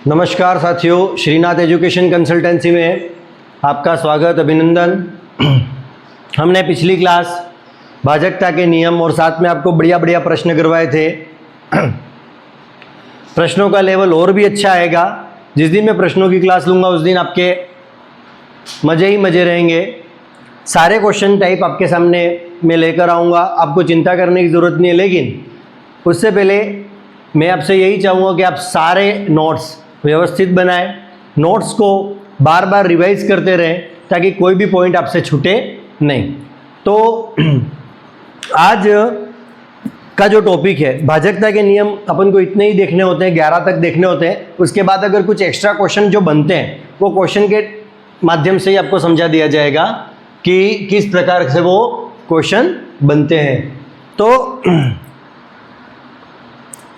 नमस्कार साथियों, Srinath education consultancy में आपका स्वागत, अभिनंदन। हमने पिछली क्लास भाजकता के नियम और साथ में आपको बढ़िया बढ़िया प्रश्न करवाए थे। प्रश्नों का लेवल और भी अच्छा आएगा। जिस दिन मैं प्रश्नों की क्लास लूँगा उस दिन आपके मज़े ही मज़े रहेंगे। सारे क्वेश्चन टाइप आपके सामने मैं लेकर आऊँगा, आपको चिंता करने की ज़रूरत नहीं है। लेकिन उससे पहले मैं आपसे यही चाहूँगा कि आप सारे नोट्स व्यवस्थित बनाएं, नोट्स को बार बार रिवाइज करते रहें ताकि कोई भी पॉइंट आपसे छूटे नहीं। तो आज का जो टॉपिक है भाजकता के नियम, अपन को इतने ही देखने होते हैं, 11 तक देखने होते हैं। उसके बाद अगर कुछ एक्स्ट्रा क्वेश्चन जो बनते हैं वो क्वेश्चन के माध्यम से ही आपको समझा दिया जाएगा कि किस प्रकार से वो क्वेश्चन बनते हैं। तो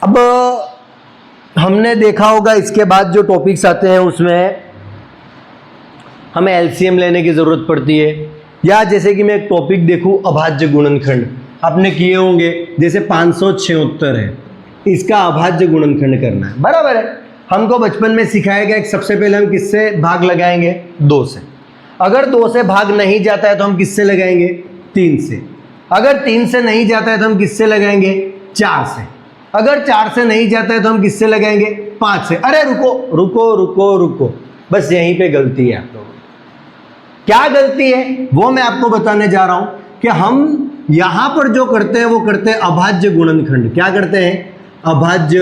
अब हमने देखा होगा इसके बाद जो टॉपिक्स आते हैं उसमें हमें एलसीएम लेने की ज़रूरत पड़ती है। या जैसे कि मैं एक टॉपिक देखूं, अभाज्य गुणनखंड आपने किए होंगे, जैसे 576 है, इसका अभाज्य गुणनखंड करना है, बराबर है। हमको बचपन में सिखाया गया कि सबसे पहले हम किससे भाग लगाएंगे? 2 से। अगर 2 से भाग नहीं जाता है तो हम किससे लगाएंगे? 3 से। अगर 3 से नहीं जाता है तो हम किससे लगाएंगे? 4 से। अगर 4 से नहीं जाता है तो हम किससे लगाएंगे? 5 से। अरे रुको रुको रुको रुको, बस यहीं पे गलती है आप लोगों की। क्या गलती है वो मैं आपको बताने जा रहा हूं कि हम यहां पर जो करते हैं वो करते हैं अभाज्य गुणनखंड। क्या करते हैं? अभाज्य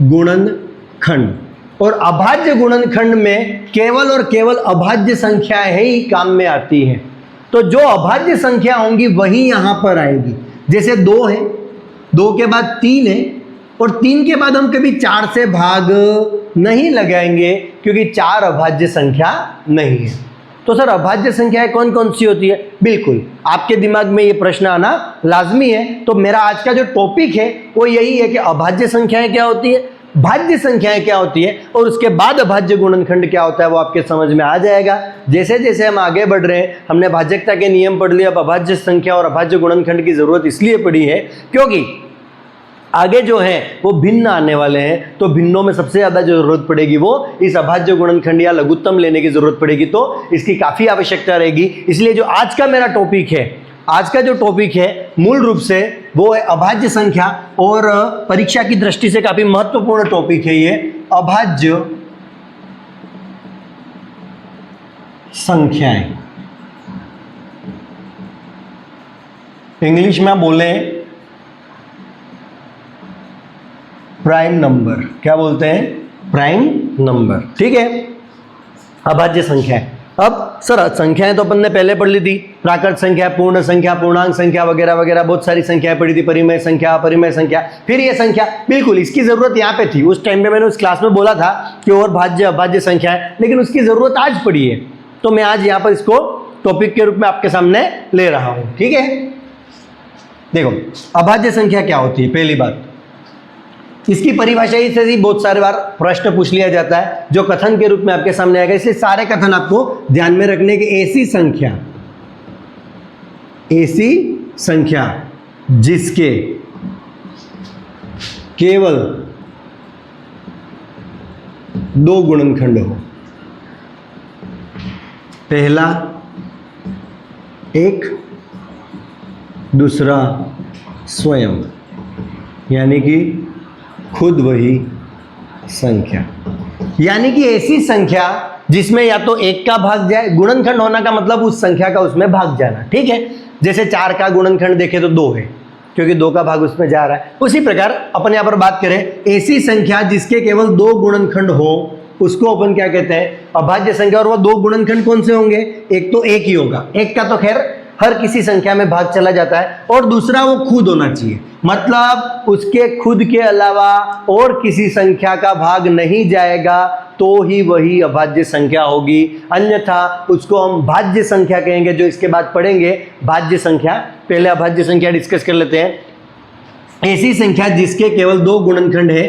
गुणनखंड। और अभाज्य गुणनखंड में केवल और केवल अभाज्य संख्याएं ही काम में आती हैं। तो जो अभाज्य संख्या होंगी वही यहां पर आएगी। जैसे 2 है, 2 के बाद 3 है, और 3 के बाद हम कभी 4 से भाग नहीं लगाएंगे क्योंकि 4 अभाज्य संख्या नहीं है। तो सर अभाज्य संख्याएं कौन कौन सी होती है? बिल्कुल आपके दिमाग में ये प्रश्न आना लाजमी है। तो मेरा आज का जो टॉपिक है वो यही है कि अभाज्य संख्याएं क्या होती है, भाज्य संख्याएं क्या होती है, और उसके बाद अभाज्य गुणनखंड क्या होता है वो आपके समझ में आ जाएगा। जैसे जैसे हम आगे बढ़ रहे हैं, हमने भाजकता के नियम पढ़ लिए, अब अभाज्य संख्या और अभाज्य गुणनखंड की जरूरत इसलिए पड़ी है क्योंकि आगे जो है वो भिन्न आने वाले हैं। तो भिन्नों में सबसे ज्यादा जो जरूरत पड़ेगी वो इस अभाज्य गुणनखंड या लघुत्तम लेने की जरूरत पड़ेगी। तो इसकी काफी आवश्यकता रहेगी। इसलिए जो आज का मेरा टॉपिक है, आज का जो टॉपिक है मूल रूप से वो है अभाज्य संख्या, और परीक्षा की दृष्टि से काफी महत्वपूर्ण टॉपिक है ये अभाज्य संख्याएं। इंग्लिश में बोले प्राइम नंबर। क्या बोलते हैं? Prime number. ठीक है, अभाज्य संख्या। अब सर संख्याएं तो अपन ने पहले पढ़ ली थी, प्राकृत संख्या, पूर्ण संख्या, पूर्णांक संख्या वगैरह वगैरह, बहुत सारी संख्याएं पढ़ी थी, परिमेय संख्या, अपरिमेय संख्या, फिर ये संख्या। बिल्कुल इसकी जरूरत यहाँ पे थी। उस टाइम पे मैंने उस क्लास में बोला था कि और भाज्य अभाज्य संख्या है, लेकिन उसकी जरूरत आज पड़ी है। तो मैं आज यहाँ पर इसको टॉपिक के रूप में आपके सामने ले रहा हूं। ठीक है, देखो अभाज्य संख्या क्या होती है। पहली बात, इसकी परिभाषा से ही बहुत सारे बार प्रश्न पूछ लिया जाता है जो कथन के रूप में आपके सामने आएगा, इसलिए सारे कथन आपको ध्यान में रखने की। ऐसी संख्या जिसके केवल 2 गुणनखंड हो। पहला 1, दूसरा स्वयं, यानी कि खुद वही संख्या। यानी कि ऐसी संख्या जिसमें या तो 1 का भाग जाए, गुणनखंड होना का मतलब उस संख्या का उसमें भाग जाना। ठीक है, जैसे 4 का गुणनखंड देखे तो 2 है क्योंकि 2 का भाग उसमें जा रहा है। उसी प्रकार अपन यहां पर बात करें ऐसी संख्या जिसके केवल 2 गुणनखंड हो, उसको अपन क्या कहते हैं? अभाज्य संख्या। और वो 2 गुणनखंड कौन से होंगे? एक तो 1 ही होगा, 1 का तो खैर हर किसी संख्या में भाग चला जाता है, और दूसरा वो खुद होना चाहिए, मतलब उसके खुद के अलावा और किसी संख्या का भाग नहीं जाएगा तो ही वही अभाज्य संख्या होगी। अन्यथा उसको हम भाज्य संख्या कहेंगे, जो इसके बाद पढ़ेंगे भाज्य संख्या। पहले अभाज्य संख्या डिस्कस कर लेते हैं। ऐसी संख्या जिसके केवल 2 गुणनखंड है,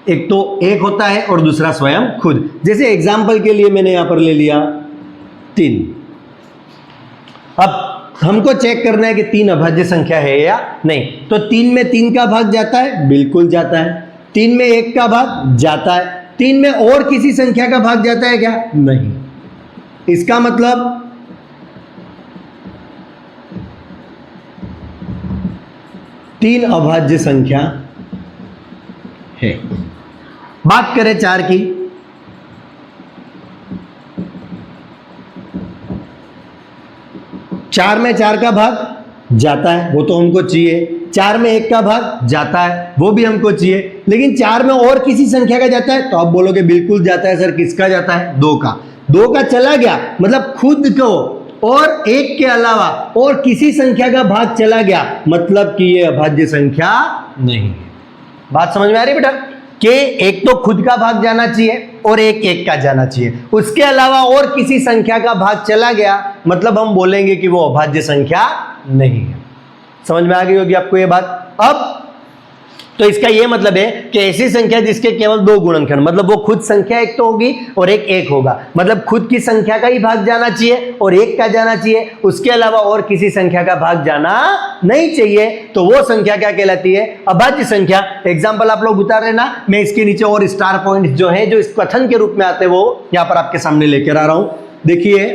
एक तो 1 होता है और दूसरा स्वयं खुद। जैसे एग्जाम्पल के लिए मैंने यहां पर ले लिया 3। अब हमको चेक करना है कि 3 अभाज्य संख्या है या नहीं। तो 3 में 3 का भाग जाता है, बिल्कुल जाता है। 3 में 1 का भाग जाता है, 3 में और किसी संख्या का भाग जाता है क्या? नहीं। इसका मतलब 3 अभाज्य संख्या है। बात करें 4 की, 4 में 4 का भाग जाता है, वो तो हमको चाहिए। 4 में 1 का भाग जाता है, वो भी हमको चाहिए। लेकिन 4 में और किसी संख्या का जाता है, तो आप बोलोगे बिल्कुल जाता है सर। किसका जाता है? 2 का। 2 का चला गया मतलब खुद को और 1 के अलावा और किसी संख्या का भाग चला गया, मतलब कि ये अभाज्य संख्या नहीं है। बात समझ में आ रही है बेटा? कि एक तो खुद का भाग जाना चाहिए और एक का जाना चाहिए, उसके अलावा और किसी संख्या का भाग चला गया, मतलब हम बोलेंगे कि वो अभाज्य संख्या नहीं है। समझ में आ गई होगी आपको ये बात? अब तो इसका ये मतलब है कि ऐसी संख्या जिसके केवल 2 गुणनखंड, मतलब वो खुद संख्या एक तो होगी और एक होगा, मतलब खुद की संख्या का ही भाग जाना चाहिए और 1 का जाना चाहिए, उसके अलावा और किसी संख्या का भाग जाना नहीं चाहिए, तो वो संख्या क्या कहलाती है? अभाज्य संख्या। एग्जाम्पल आप लोग उतार लेना, मैं इसके नीचे और स्टार पॉइंट जो है, जो इस कथन के रूप में आते हैं, वो यहां पर आपके सामने लेकर आ रहा हूं। देखिए,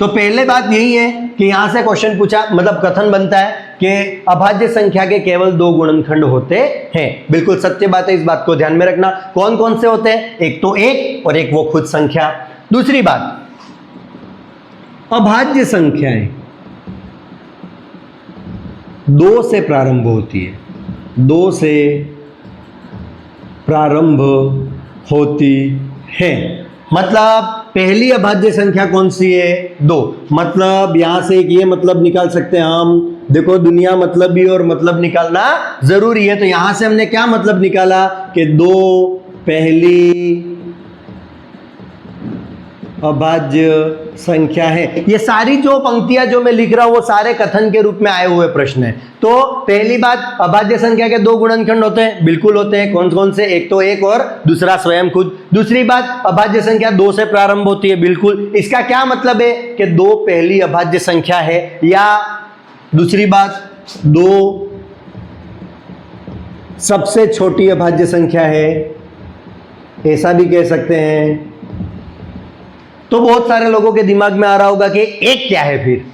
तो पहले बात यही है कि यहां से क्वेश्चन पूछा, मतलब कथन बनता है कि अभाज्य संख्या के केवल 2 गुणनखंड होते हैं। बिल्कुल सत्य बात है, इस बात को ध्यान में रखना। कौन कौन से होते हैं? एक तो 1 और एक वो खुद संख्या। दूसरी बात, अभाज्य संख्याएं 2 से प्रारंभ होती है, 2 से प्रारंभ होती है। मतलब पहली अभाज्य संख्या कौन सी है? 2। मतलब यहां से एक ये मतलब निकाल सकते हैं हम। देखो, दुनिया मतलब भी और मतलब निकालना जरूरी है, तो यहां से हमने क्या मतलब निकाला कि 2 पहली अभाज्य संख्या है। ये सारी जो पंक्तियां जो मैं लिख रहा हूं वो सारे कथन के रूप में आए हुए प्रश्न हैं। तो पहली बात, अभाज्य संख्या के 2 गुणनखंड होते हैं, बिल्कुल होते हैं। कौन कौन से? एक तो 1 और दूसरा स्वयं खुद। दूसरी बात, अभाज्य संख्या 2 से प्रारंभ होती है, बिल्कुल। इसका क्या मतलब है कि 2 पहली अभाज्य संख्या है, या दूसरी बात 2 सबसे छोटी अभाज्य संख्या है, ऐसा भी कह सकते हैं। तो बहुत सारे लोगों के दिमाग में आ रहा होगा कि 1 क्या है? फिर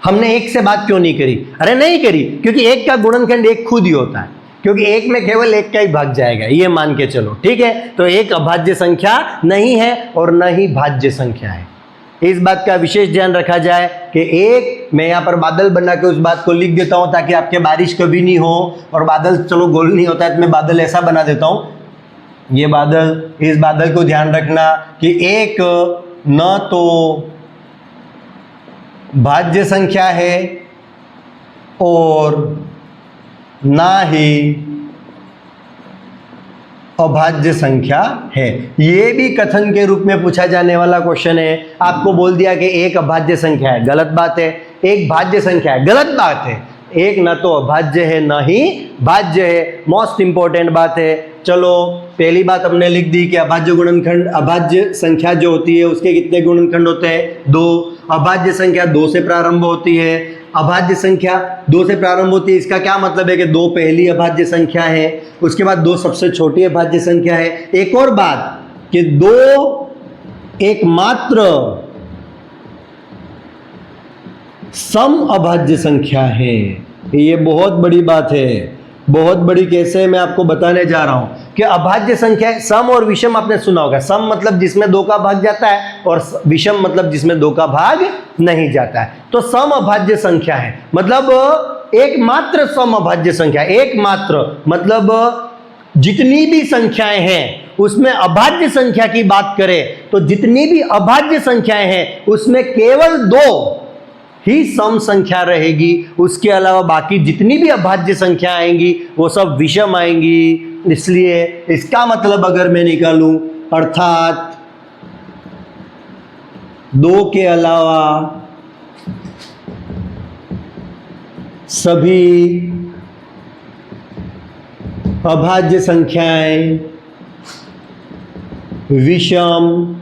हमने 1 से बात क्यों नहीं करी? अरे नहीं करी, क्योंकि 1 का गुणनखंड 1 खुद ही होता है, क्योंकि 1 में केवल 1 का ही भाग जाएगा, ये मान के चलो, ठीक है। तो 1 अभाज्य संख्या नहीं है और न ही भाज्य संख्या है। इस बात का विशेष ध्यान रखा जाए कि 1, मैं यहाँ पर बादल बना के उस बात को लिख देता हूं ताकि आपके बारिश कभी नहीं हो, और बादल चलो गोल नहीं होता है तो मैं बादल ऐसा बना देता हूं, ये बादल, इस बादल को ध्यान रखना कि 1 न तो भाज्य संख्या है और ना ही अभाज्य संख्या है। यह भी कथन के रूप में पूछा जाने वाला क्वेश्चन है। आपको बोल दिया कि 1 अभाज्य संख्या है, गलत बात है। 1 भाज्य संख्या है, गलत बात है। 1 न तो अभाज्य है न ही भाज्य है। मोस्ट इंपॉर्टेंट बात है। चलो, पहली बात हमने लिख दी कि अभाज्य गुणनखंड, अभाज्य संख्या जो होती है उसके कितने गुणनखंड होते हैं? 2। अभाज्य संख्या 2 से प्रारंभ होती है। अभाज्य संख्या 2 से प्रारंभ होती है, इसका क्या मतलब है कि 2 पहली अभाज्य संख्या है, उसके बाद 2 सबसे छोटी अभाज्य संख्या है। एक और बात कि 2 एकमात्र सम अभाज्य संख्या है। ये बहुत बड़ी बात है, बहुत बड़ी। कैसे? मैं आपको बताने जा रहा हूं कि अभाज्य संख्या, सम और विषम आपने सुना होगा। सम मतलब जिसमें 2 का भाग जाता है और विषम मतलब जिसमें 2 का भाग नहीं जाता है। तो सम अभाज्य संख्या है, मतलब एकमात्र सम अभाज्य संख्या। एकमात्र मतलब जितनी भी संख्याएं हैं उसमें अभाज्य संख्या की बात करें तो जितनी भी अभाज्य संख्याएं हैं उसमें केवल 2 ही सम संख्या रहेगी, उसके अलावा बाकी जितनी भी अभाज्य संख्या आएंगी वो सब विषम आएंगी। इसलिए इसका मतलब अगर मैं निकालूं, अर्थात 2 के अलावा सभी अभाज्य संख्याएं विषम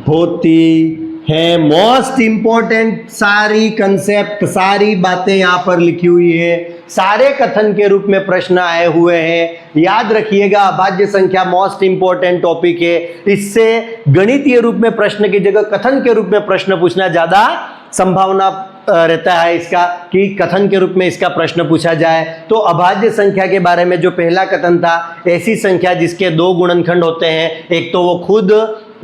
होती है। मोस्ट इंपॉर्टेंट सारी कंसेप्ट, सारी बातें यहां पर लिखी हुई है। सारे कथन के रूप में प्रश्न आए हुए हैं। याद रखिएगा, अभाज्य संख्या मोस्ट इंपॉर्टेंट टॉपिक है। इससे गणितीय रूप में प्रश्न की जगह कथन के रूप में प्रश्न पूछना ज्यादा संभावना रहता है इसका कि कथन के रूप में इसका प्रश्न पूछा जाए। तो अभाज्य संख्या के बारे में जो पहला कथन था, ऐसी संख्या जिसके दो गुणनखंड होते हैं, एक तो वो खुद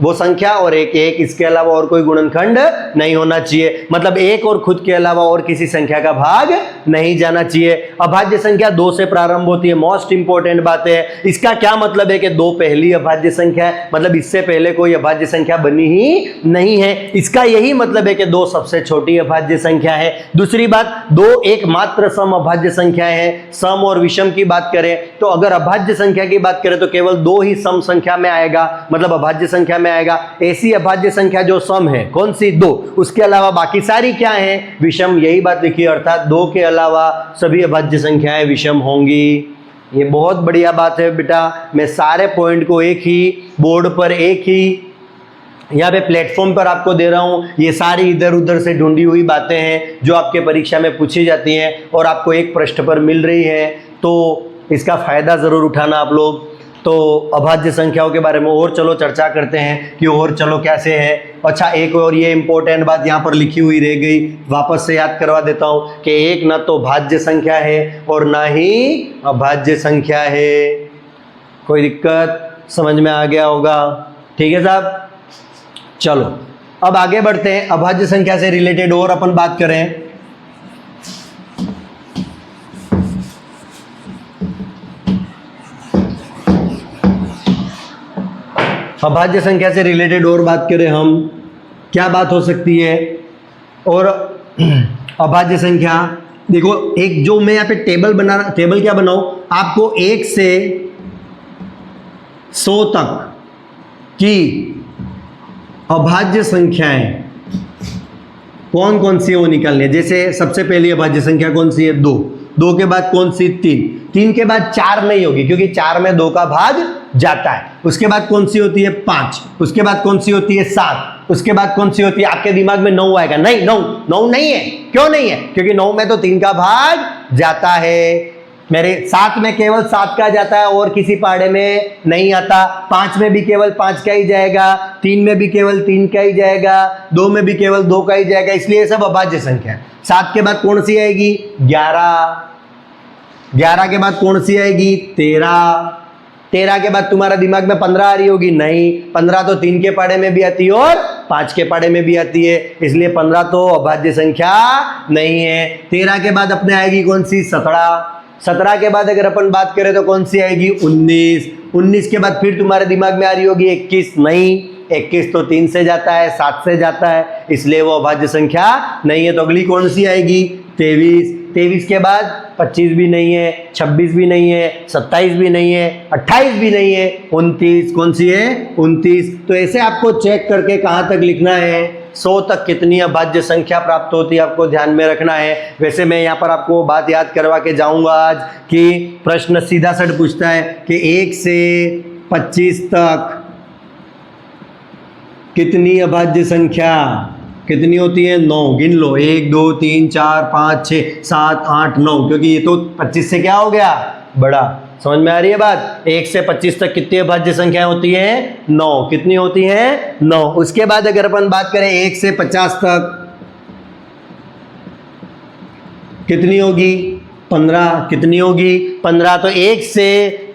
वो संख्या और एक इसके अलावा और कोई गुणनखंड नहीं होना चाहिए। मतलब एक और खुद के अलावा और किसी संख्या का भाग नहीं जाना चाहिए। अभाज्य संख्या 2 से प्रारंभ होती है, मोस्ट इंपॉर्टेंट बात है। इसका क्या मतलब है कि 2 पहली अभाज्य संख्या है, मतलब इससे पहले कोई अभाज्य संख्या बनी ही नहीं है। इसका यही मतलब है कि 2 सबसे छोटी अभाज्य संख्या है। दूसरी बात, 2 एकमात्र सम अभाज्य संख्या है। सम और विषम की बात करें तो अगर अभाज्य संख्या की बात करें तो केवल 2 ही सम संख्या में आएगा, मतलब अभाज्य संख्या में आएगा। ऐसी अभाज्य संख्या जो सम है, कौन सी? 2। उसके अलावा बाकी सारी क्या है? विषम। यही बात लिखी, अर्थात 2 के अलावा सभी अभाज्य संख्याएं विषम होंगी। ये बहुत बढ़िया बात है बेटा। मैं सारे पॉइंट को एक ही बोर्ड पर, एक ही यहाँ पे प्लेटफॉर्म पर आपको दे रहा हूँ। ये सारी इधर उधर से ढूंढी हुई बातें हैं जो आपके परीक्षा में पूछी जाती हैं और आपको एक पृष्ठ पर मिल रही है, तो इसका फायदा जरूर उठाना आप लोग। तो अभाज्य संख्याओं के बारे में और चलो चर्चा करते हैं कि और चलो कैसे है। अच्छा, एक और ये इंपॉर्टेंट बात यहाँ पर लिखी हुई रह गई, वापस से याद करवा देता हूँ कि एक ना तो भाज्य संख्या है और ना ही अभाज्य संख्या है। कोई दिक्कत समझ में आ गया होगा? ठीक है साहब, चलो अब आगे बढ़ते हैं। अभाज्य संख्या से रिलेटेड और अपन बात करें। अभाज्य संख्या से रिलेटेड और बात करें हम, क्या बात हो सकती है? और अभाज्य संख्या देखो, एक जो मैं यहाँ पे टेबल क्या बनाऊं, आपको 1 से 100 तक की अभाज्य संख्याएं कौन कौन सी है वो निकालनी है। जैसे सबसे पहली अभाज्य संख्या कौन सी है? 2। 2 के बाद कौन सी? 3। 3 के बाद 4 नहीं होगी क्योंकि 4 में 2 का भाग जाता है। उसके बाद कौन सी होती है? 5। उसके बाद कौन सी होती है? 7। उसके बाद कौन सी होती है? आपके दिमाग में 9 आएगा। नहीं, 9 नहीं है। क्यों नहीं है? क्योंकि 9 में तो 3 का भाग जाता है। मेरे 7 में केवल 7 का जाता है और किसी पहाड़े में नहीं आता। 5 में भी केवल 5 का ही जाएगा, 3 में भी केवल 3 का ही जाएगा, 2 में भी केवल 2 का ही जाएगा। इसलिए ये सब अभाज्य संख्या है। 7 के बाद कौन सी आएगी? 11। 11 के बाद कौन सी आएगी? 13। 13 के बाद तुम्हारा दिमाग में 15 आ रही होगी। नहीं, 15 तो 3 के पहाड़े में भी आती है और 5 के पहाड़े में भी आती है, इसलिए 15 तो अभाज्य संख्या नहीं है। 13 के बाद अपने आएगी कौन सी? 17। 17 के बाद अगर अपन बात करें तो कौन सी आएगी? 19। 19 के बाद फिर तुम्हारे दिमाग में आ रही होगी 21। नहीं, 21 तो 3 से जाता है, 7 से जाता है, इसलिए वो अभाज्य संख्या नहीं है। तो अगली कौन सी आएगी? 23। 23 के बाद 25 भी नहीं है, 26 भी नहीं है, 27 भी नहीं है, 28 भी नहीं है, 29। कौन सी है? 29। तो ऐसे आपको चेक करके कहाँ तक लिखना है, 100 तक कितनी अभाज्य संख्या प्राप्त होती है, आपको ध्यान में रखना है। वैसे मैं यहाँ पर आपको बात याद करवा के जाऊँगा आज कि प्रश्न सीधा सट पूछता है कि 1 से 25 तक कितनी अभाज्य संख्या कितनी होती है? 9। गिन लो, 1 2 3 4 5 6 7 8 9, क्योंकि ये तो 25 से क्या हो गया? बड़ा। समझ में आ रही है बात? 1 से 25 तक कितनी अभाज्य संख्याएं होती हैं? 9। कितनी होती हैं? 9। उसके बाद अगर अपन बात करें 1 से 50 तक कितनी होगी? 15। कितनी होगी? 15। तो 1 से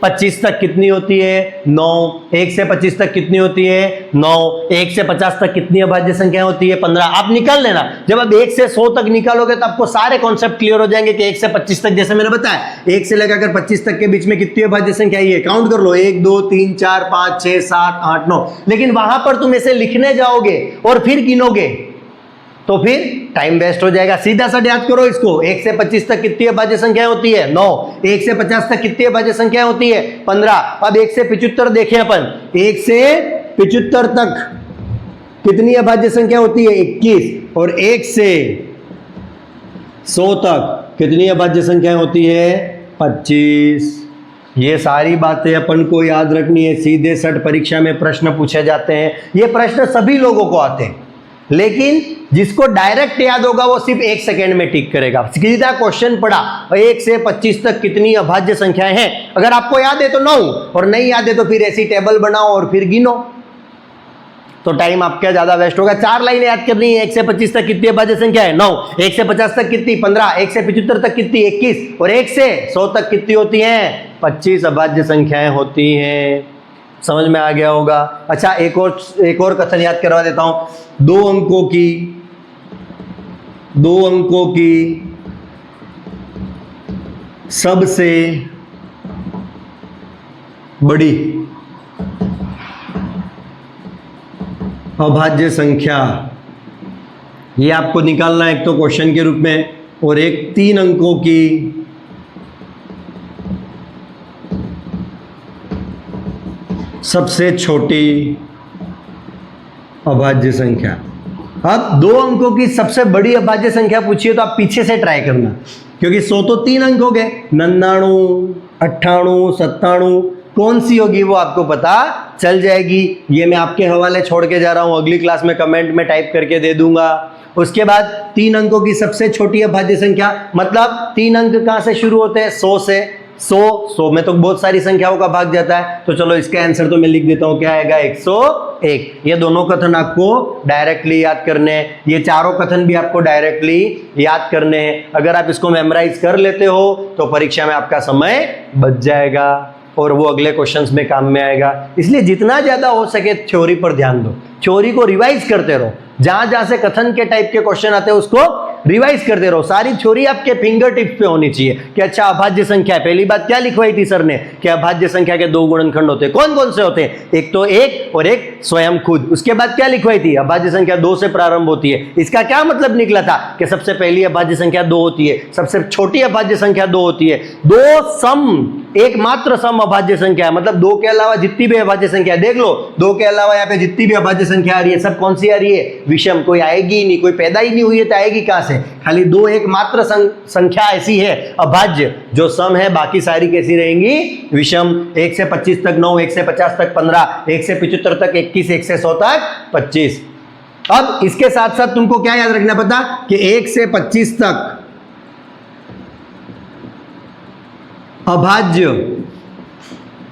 25 तक कितनी होती है? 9। 1 से 25 तक कितनी होती है? 9। 1 से 50 तक कितनी अभाज्य संख्या होती है? 15। आप निकाल लेना। जब आप 1 से 100 तक निकालोगे तो आपको सारे कॉन्सेप्ट क्लियर हो जाएंगे कि 1 से 25 तक, जैसे मैंने बताया, 1 से लेकर 25 तक के बीच में कितनी अभाज्य संख्या है, काउंट कर लो, 1 2 3 4 5 6 7 8 9। लेकिन वहां पर तुम इसे लिखने जाओगे और फिर गिनोगे तो फिर टाइम वेस्ट हो जाएगा। सीधा सा याद करो इसको, 1 से 25 तक कितनी अभाज्य संख्या होती है? 9। 1 से 50 तक कितनी अभाज्य संख्या होती है? 15। अब 1 से 75 देखें अपन, 1 से 75 तक कितनी अभाज्य संख्या होती है? 21। और 1 से 100 तक कितनी अभाज्य संख्या होती है? 25। ये सारी बातें अपन को याद रखनी है। सीधे सट परीक्षा में प्रश्न पूछे जाते हैं। ये प्रश्न सभी लोगों को आते हैं, लेकिन जिसको डायरेक्ट याद होगा वो सिर्फ 1 सेकेंड में टिक करेगा। सीधा क्वेश्चन पढ़ा 1 से 25 तक कितनी अभाज्य संख्याएं हैं, अगर आपको याद है तो 9, और नहीं याद है तो फिर ऐसी टेबल बनाओ और फिर गिनो, तो टाइम आपका ज्यादा वेस्ट होगा। 4 लाइनें याद करनी है। 1 से 25 तक कितनी अभाज्य संख्या है? 9। 1 से 50 तक कितनी? 15। 1 से 75 तक कितनी? 21। और 1 से 100 तक कितनी होती हैं? 25 अभाज्य संख्याएं होती हैं। समझ में आ गया होगा। अच्छा, एक और कथन याद करवा देता हूं। 2 अंकों की सबसे बड़ी अभाज्य संख्या, ये आपको निकालना है एक तो क्वेश्चन के रूप में, और एक 3 अंकों की सबसे छोटी अभाज्य संख्या। अब 2 अंकों की सबसे बड़ी अभाज्य संख्या पूछिए तो आप पीछे से ट्राई करना, क्योंकि 100 तो 3 अंक हो गए, 99, 98, 97, कौन सी होगी वो आपको पता चल जाएगी। ये मैं आपके हवाले छोड़ के जा रहा हूं, अगली क्लास में कमेंट में टाइप करके दे दूंगा। उसके बाद 3 अंकों की सबसे छोटी अभाज्य संख्या, मतलब 3 अंक कहां से शुरू होते हैं? 100 से। 100 में तो बहुत सारी संख्याओं का भाग जाता है, तो चलो इसका आंसर तो मैं लिख देता हूं, क्या आएगा? 101। ये दोनों कथन आपको डायरेक्टली याद करने हैं, ये चारों कथन भी आपको डायरेक्टली याद करने हैं। अगर आप इसको मेमोराइज कर लेते हो तो परीक्षा में आपका समय बच जाएगा और वो अगले क्वेश्चंस में काम में आएगा। इसलिए जितना ज्यादा हो सके थ्योरी पर ध्यान दो, थ्योरी को रिवाइज करते रहो। जहां जहां से कथन के टाइप के क्वेश्चन आते हैं उसको रिवाइज करते रहो। सारी थ्योरी आपके फिंगर टिप्स पे होनी चाहिए कि अच्छा अभाज्य संख्या, पहली बात क्या लिखवाई थी सर ने कि अभाज्य संख्या के 2 गुणनखंड होते हैं। कौन कौन से होते हैं? एक तो 1 और एक स्वयं खुद। उसके बाद क्या लिखवाई थी? अभाज्य संख्या 2 से प्रारंभ होती है। इसका क्या मतलब निकला था कि सबसे पहली अभाज्य संख्या 2 होती है, सबसे छोटी अभाज्य संख्या 2 होती है। 2 सम, एकमात्र सम अभाज्य संख्या, मतलब 2 के अलावा जितनी भी अभाज्य संख्या, देख लो 2 के अलावा यहाँ पे जितनी भी अभाज्य संख्या आ रही है सब कौन सी आ रही है? विषम। कोई आएगी ही नहीं, कोई पैदा ही नहीं हुई है तो आएगी कहां से? खाली 2 एकमात्र संख्या ऐसी है अभाज्य जो सम है, बाकी सारी कैसी रहेंगी? विषम। 1 से 25 तक 9, 1 से 50 तक 15, 1 से 75 तक 21, 1 से 100 तक 25। अब इसके साथ साथ तुमको क्या याद रखना पता कि 1 से 25 तक अभाज्य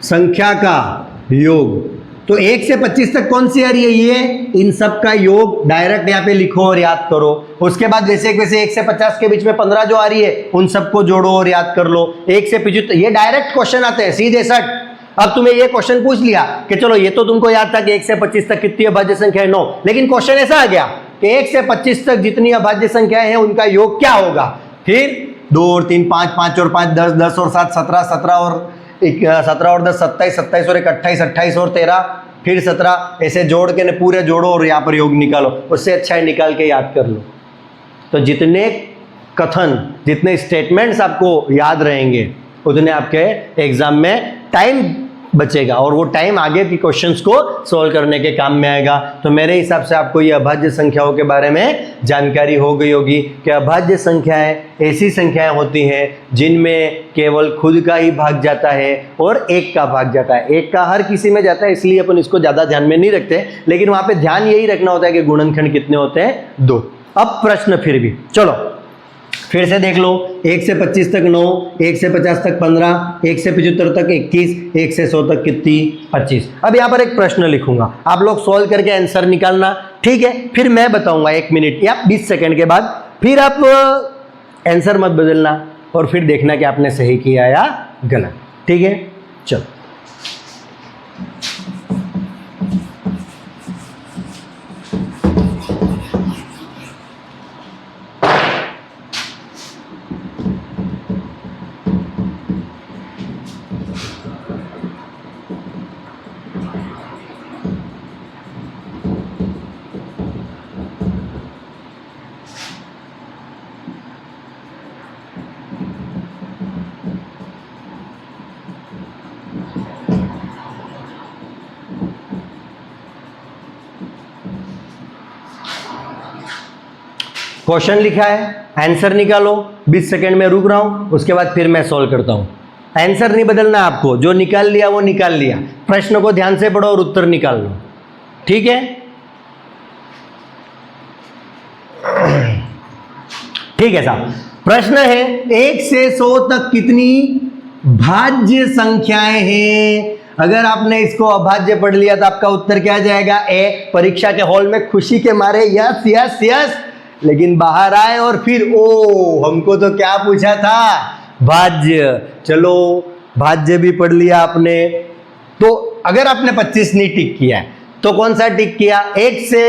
संख्या का योग, तो 1 से 25 तक कौन सी आ रही है? ये इन सब का योग डायरेक्ट यहाँ पे लिखो और याद करो। उसके बाद वैसे 1 से 50 के बीच में 15 जो आ रही है उन सबको जोड़ो और याद कर लो। 1 से 75, ये डायरेक्ट क्वेश्चन आते हैं सीधे सट। अब तुम्हें ये क्वेश्चन पूछ लिया कि चलो ये तो तुमको याद था कि 1 से 25 तक कितनी अभाज्य संख्या है? 9, लेकिन क्वेश्चन ऐसा आ गया कि 1 से 25 तक जितनी अभाज्य संख्याएं हैं उनका योग क्या होगा? फिर 2 और 3 5, 5 और 5 10, 10 और 7 17, 17 और 10 27, 27 और 1 28, 28 और 13, फिर 17, ऐसे जोड़ के पूरे जोड़ो और यहाँ पर योग निकालो। उससे अच्छा है निकाल के याद कर लो। तो जितने कथन, जितने स्टेटमेंट्स आपको याद रहेंगे उतने आपके एग्जाम में टाइम बचेगा और वो टाइम आगे की क्वेश्चंस को सॉल्व करने के काम में आएगा। तो मेरे हिसाब से आपको ये अभाज्य संख्याओं के बारे में जानकारी हो गई होगी कि अभाज्य संख्याएं ऐसी संख्याएं होती हैं जिनमें केवल खुद का ही भाग जाता है और एक का भाग जाता है। एक का हर किसी में जाता है, इसलिए अपन इसको ज़्यादा ध्यान में नहीं रखते, लेकिन वहाँ पे ध्यान यही रखना होता है कि गुणनखंड कितने होते हैं? 2। अब प्रश्न फिर भी चलो फिर से देख लो। 1 से 25 तक 9, 1 से 50 तक 15, 1 से 75 तक 21, 1 से 100 तक कितनी? 25। अब यहाँ पर एक प्रश्न लिखूंगा, आप लोग सॉल्व करके आंसर निकालना, ठीक है? फिर मैं बताऊंगा 1 मिनट या 20 सेकंड के बाद, फिर आप आंसर मत बदलना और फिर देखना कि आपने सही किया या गलत, ठीक है? चलो क्वेश्चन लिखा है, आंसर निकालो। 20 सेकंड में रुक रहा हूं, उसके बाद फिर मैं सॉल्व करता हूं। आंसर नहीं बदलना आपको, जो निकाल लिया वो निकाल लिया। प्रश्न को ध्यान से पढ़ो और उत्तर निकाल लो, ठीक है? ठीक है साहब, प्रश्न है 1 से 100 तक कितनी भाज्य संख्याएं हैं? अगर आपने इसको अभाज्य पढ़ लिया तो आपका उत्तर क्या जाएगा? ए। परीक्षा के हॉल में खुशी के मारे यस यस यस, लेकिन बाहर आए और फिर ओ, हमको तो क्या पूछा था? भाज्य। चलो भाज्य भी पढ़ लिया आपने। तो अगर आपने 25 नहीं टिक किया है तो कौन सा टिक किया? 1 से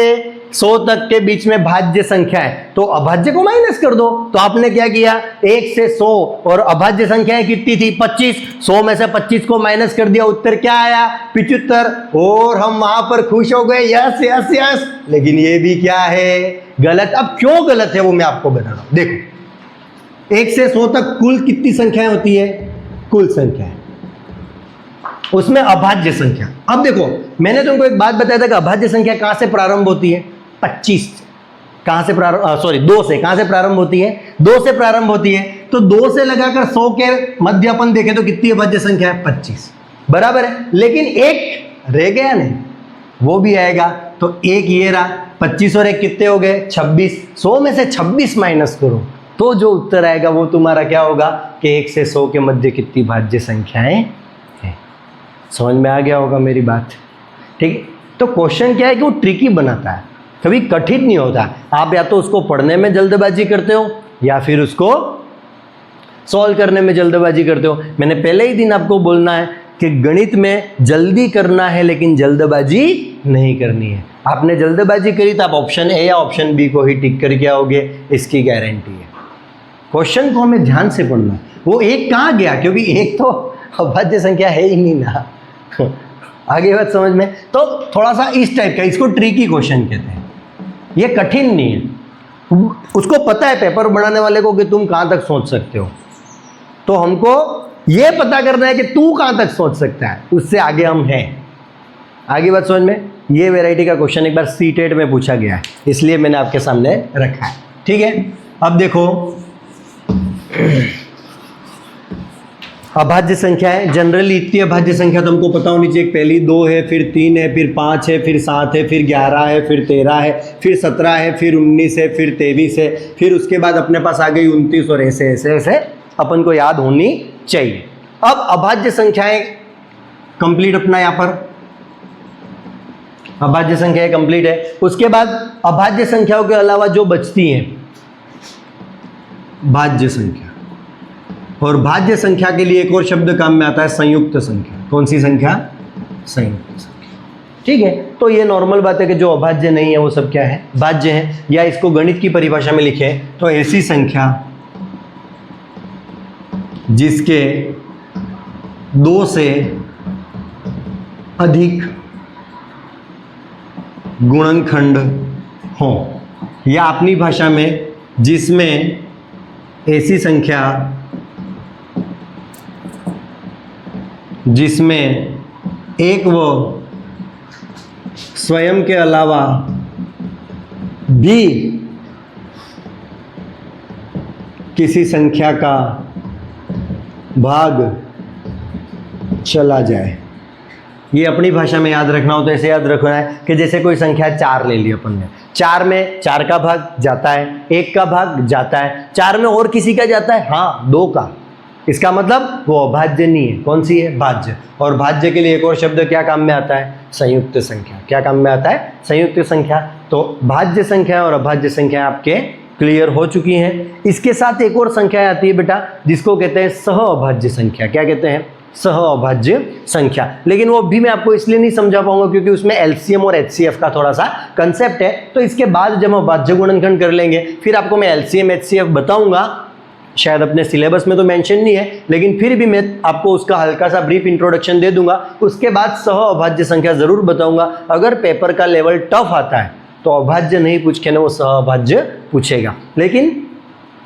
100 तक के बीच में भाज्य संख्या है तो अभाज्य को माइनस कर दो। तो आपने क्या किया? 1 से 100 और अभाज्य संख्याएं कितनी थी? 25। 100 में से 25 को माइनस कर दिया, उत्तर क्या आया? 75। और हम वहां पर खुश हो गए, यस यस यस। लेकिन ये भी क्या है? गलत। अब क्यों गलत है वो मैं आपको बता रहा हूं। देखो 1 से 100 तक कुल कितनी संख्याएं होती है? कुल संख्या, उसमें अभाज्य संख्या। अब देखो मैंने तुमको एक बात बताया था कि अभाज्य संख्या कहां से प्रारंभ होती है? 25 से। कहां से प्रारंभ? सॉरी 2 से। कहां से प्रारंभ होती है? 2 से प्रारंभ होती है। तो 2 से लगाकर 100 के मध्य अपन देखें तो कितनी अभाज्य संख्या है? 25। बराबर है। लेकिन एक रह गया नहीं, वो भी आएगा। तो एक ये रहा, 25 और एक कितने हो गए? 26। 100 में से 26 माइनस करो तो जो उत्तर आएगा वो तुम्हारा क्या होगा? कि 1 से 100 के मध्य कितनी भाज्य संख्याएं हैं। समझ में आ गया होगा मेरी बात? ठीक है। तो क्वेश्चन क्या है कि वो ट्रिकी बनाता है, कभी कठिन नहीं होता। आप या तो उसको पढ़ने में जल्दबाजी करते हो या फिर उसको सॉल्व करने में जल्दबाजी करते हो। मैंने पहले ही दिन आपको बोलना है कि गणित में जल्दी करना है लेकिन जल्दबाजी नहीं करनी है। आपने जल्दबाजी करी तो आप ऑप्शन ए या ऑप्शन बी को ही टिक करके आओगे, इसकी गारंटी है। क्वेश्चन को हमें ध्यान से पढ़ना है। वो एक कहाँ गया? क्योंकि एक तो अभाज्य संख्या है ही नहीं ना। आगे बात समझ में? तो थोड़ा सा इस टाइप का, इसको ट्रिकी क्वेश्चन कहते हैं। ये कठिन नहीं है, उसको पता है पेपर बनाने वाले को कि तुम कहाँ तक सोच सकते हो। तो हमको ये पता करना है कि तू कहाँ तक सोच सकता है, उससे आगे हम हैं। आगे बात समझ में? ये वैरायटी का क्वेश्चन एक बार सीटेट में पूछा गया है, इसलिए मैंने आपके सामने रखा है। ठीक है। अब देखो अभाज्य संख्या है। जनरली इतनी अभाज्य संख्या तो हमको पता होनी चाहिए। पहली 2 है, फिर 3 है, फिर 5 है, फिर 7 है, फिर 11 है, फिर 13 है, फिर 17 है, फिर 19 है, फिर 23 है, फिर उसके बाद अपने पास आ गई 29 और ऐसे ऐसे ऐसे अपन को याद होनी चाहिए। अब अभाज्य संख्याएं कंप्लीट अपना यहाँ पर अभाज्य संख्याएं कंप्लीट है। उसके बाद अभाज्य संख्याओं के अलावा जो बचती हैं भाज्य संख्या, और भाज्य संख्या के लिए एक और शब्द काम में आता है, संयुक्त संख्या। कौन सी संख्या? संयुक्त संख्या। ठीक है। तो ये नॉर्मल बात है कि जो अभाज्य नहीं है वो सब क्या है? भाज्य है। या इसको गणित की परिभाषा में लिखे तो ऐसी संख्या जिसके 2 से अधिक गुणनखंड हो, या अपनी भाषा में जिसमें ऐसी संख्या जिसमें एक वो स्वयं के अलावा भी किसी संख्या का भाग चला जाए। ये अपनी भाषा में याद रखना हो तो ऐसे याद रखना है कि जैसे कोई संख्या 4 ले ली अपन ने, 4 में 4 का भाग जाता है, 1 का भाग जाता है, 4 में और किसी का जाता है? हाँ, 2 का। इसका मतलब वो अभाज्य नहीं है। कौन सी है? भाज्य। और भाज्य के लिए एक और शब्द क्या काम में आता है? संयुक्त संख्या। क्या काम में आता है? संयुक्त संख्या। तो भाज्य संख्या और अभाज्य संख्या आपके क्लियर हो चुकी हैं। इसके साथ एक और संख्या आती है बेटा जिसको कहते हैं सह अभाज्य संख्या। क्या कहते हैं? सह अभाज्य संख्या। लेकिन वो भी मैं आपको इसलिए नहीं समझा पाऊंगा क्योंकि उसमें एलसीएम और एचसीएफ का थोड़ा सा कंसेप्ट है। तो इसके बाद जब हम भाज्य गुणनखंड कर लेंगे फिर आपको मैं एलसीएम एचसीएफ बताऊंगा। शायद अपने सिलेबस में तो मेंशन नहीं है, लेकिन फिर भी मैं आपको उसका हल्का सा ब्रीफ इंट्रोडक्शन दे दूंगा। उसके बाद सह अभाज्य संख्या जरूर बताऊंगा। अगर पेपर का लेवल टफ आता है तो अभाज्य नहीं पूछ के ना वो सह अभाज्य पूछेगा। लेकिन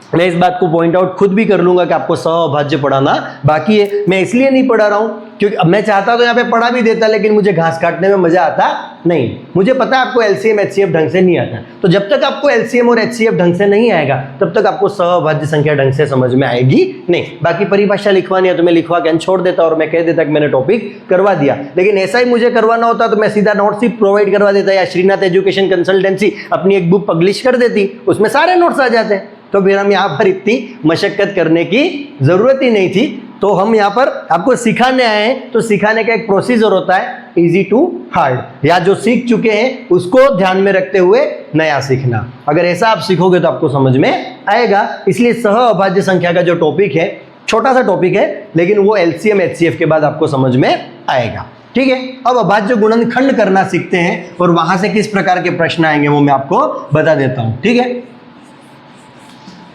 मैं इस बात को पॉइंट आउट खुद भी कर लूंगा कि आपको सहअभाज्य पढ़ाना बाकी है। मैं इसलिए नहीं पढ़ा रहा हूं क्योंकि अब मैं चाहता तो यहाँ पे पढ़ा भी देता, लेकिन मुझे घास काटने में मजा आता नहीं। मुझे पता है आपको एलसीएम एचसीएफ ढंग से नहीं आता, तो जब तक आपको एलसीएम और एचसीएफ ढंग से नहीं आएगा तब तक आपको सहअभाज्य संख्या ढंग से समझ में आएगी नहीं। बाकी परिभाषा लिखवानी है तो मैं लिखवा के छोड़ देता और मैं कह देता कि मैंने टॉपिक करवा दिया, लेकिन ऐसा ही मुझे करवाना होता तो मैं सीधा नोट्स ही प्रोवाइड करवा देता, या श्रीनाथ एजुकेशन कंसल्टेंसी अपनी एक बुक पब्लिश कर देती, उसमें सारे नोट्स आ जाते हैं। तो फिर हम यहाँ पर इतनी मशक्कत करने की जरूरत ही नहीं थी। तो हम यहाँ पर आपको सिखाने आए हैं, तो सिखाने का एक प्रोसीजर होता है इजी टू हार्ड, या जो सीख चुके हैं उसको ध्यान में रखते हुए नया सीखना। अगर ऐसा आप सीखोगे तो आपको समझ में आएगा। इसलिए सहअभाज्य संख्या का जो टॉपिक है छोटा सा टॉपिक है, लेकिन वो एलसीएम एचसीएफ के बाद आपको समझ में आएगा। ठीक है, अब अभाज्य गुणनखंड करना सीखते हैं और वहां से किस प्रकार के प्रश्न आएंगे वो मैं आपको बता देता हूं। ठीक है,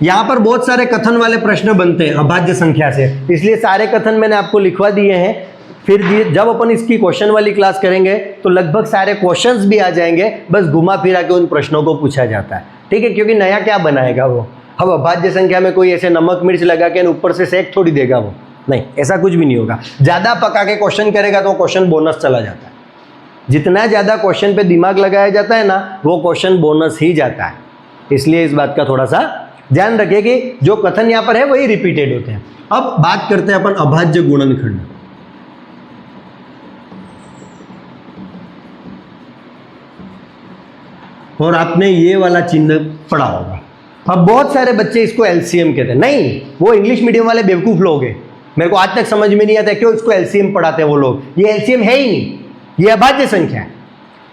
यहां पर बहुत सारे कथन वाले प्रश्न बनते हैं अभाज्य संख्या से, इसलिए सारे कथन मैंने आपको लिखवा दिए हैं। फिर जब अपन इसकी क्वेश्चन वाली क्लास करेंगे तो लगभग सारे क्वेश्चंस भी आ जाएंगे, बस घुमा फिरा के उन प्रश्नों को पूछा जाता है। ठीक है, क्योंकि नया क्या बनाएगा वो। अब अभाज्य संख्या में कोई ऐसे नमक मिर्च लगा के ऊपर से सेक थोड़ी देगा वो, नहीं, ऐसा कुछ भी नहीं होगा। ज्यादा पका के क्वेश्चन करेगा तो क्वेश्चन बोनस चला जाता है। जितना ज्यादा क्वेश्चन पे दिमाग लगाया जाता है ना, वो क्वेश्चन बोनस ही जाता है। इसलिए इस बात का थोड़ा सा ध्यान रखिए कि जो कथन यहां पर है वही रिपीटेड होते हैं। अब बात करते हैं अपन अभाज्य गुणनखंड। और आपने ये वाला चिन्ह पढ़ा होगा। अब बहुत सारे बच्चे इसको एलसीएम कहते हैं। नहीं, वो इंग्लिश मीडियम वाले बेवकूफ लोग हैं। मेरे को आज तक समझ में नहीं आता क्यों इसको एलसीएम पढ़ाते हैं वो लोग। ये एलसीएम है ही नहीं, ये अभाज्य संख्या है।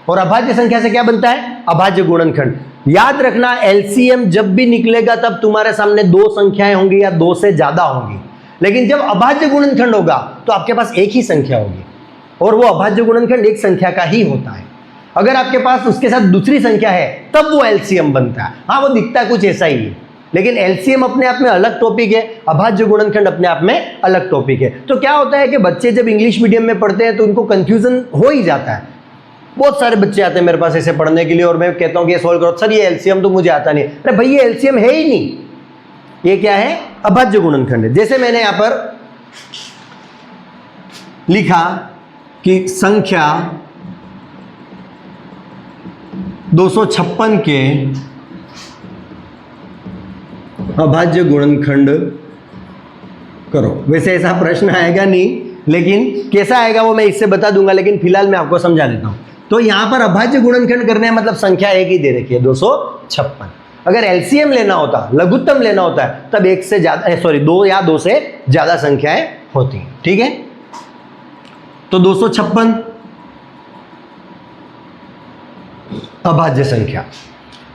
और अभाज्य संख्या से क्या बनता है? अभाज्य गुणनखंड। याद रखना, एलसीएम जब भी निकलेगा तब तुम्हारे सामने दो संख्याएं होंगी या दो से ज्यादा होंगी, लेकिन जब अभाज्य गुणनखंड होगा तो आपके पास एक ही संख्या होगी, और वो अभाज्य गुणनखंड एक संख्या का ही होता है। अगर आपके पास उसके साथ दूसरी संख्या है तब वो एलसीएम बनता है। हाँ, वो दिखता कुछ ऐसा ही है, लेकिन एलसीएम अपने आप में अलग टॉपिक है, अभाज्य गुणनखंड अपने आप में अलग टॉपिक है। तो क्या होता है कि बच्चे जब इंग्लिश मीडियम में पढ़ते हैं तो उनको कंफ्यूजन हो ही जाता है। बहुत सारे बच्चे आते हैं मेरे पास ऐसे पढ़ने के लिए, और मैं कहता हूं कि ये सॉल्व करो। सर ये एलसीएम तो मुझे आता नहीं। अरे भाई, ये एलसीएम है ही नहीं, ये क्या है? अभाज्य गुणनखंड है। जैसे मैंने यहां पर लिखा कि संख्या 256 के अभाज्य गुणनखंड करो। वैसे ऐसा प्रश्न आएगा नहीं, लेकिन कैसा आएगा वो मैं इससे बता दूंगा, लेकिन फिलहाल मैं आपको समझा देता हूं। तो यहां पर अभाज्य गुणनखंड करने में मतलब संख्या एक ही दे रखी है, 256। अगर एलसीएम लेना होता, लघुत्तम लेना होता है, तब एक से ज्यादा, सॉरी, दो या दो से ज्यादा संख्याएं होती हैं। ठीक है, तो 256 अभाज्य संख्या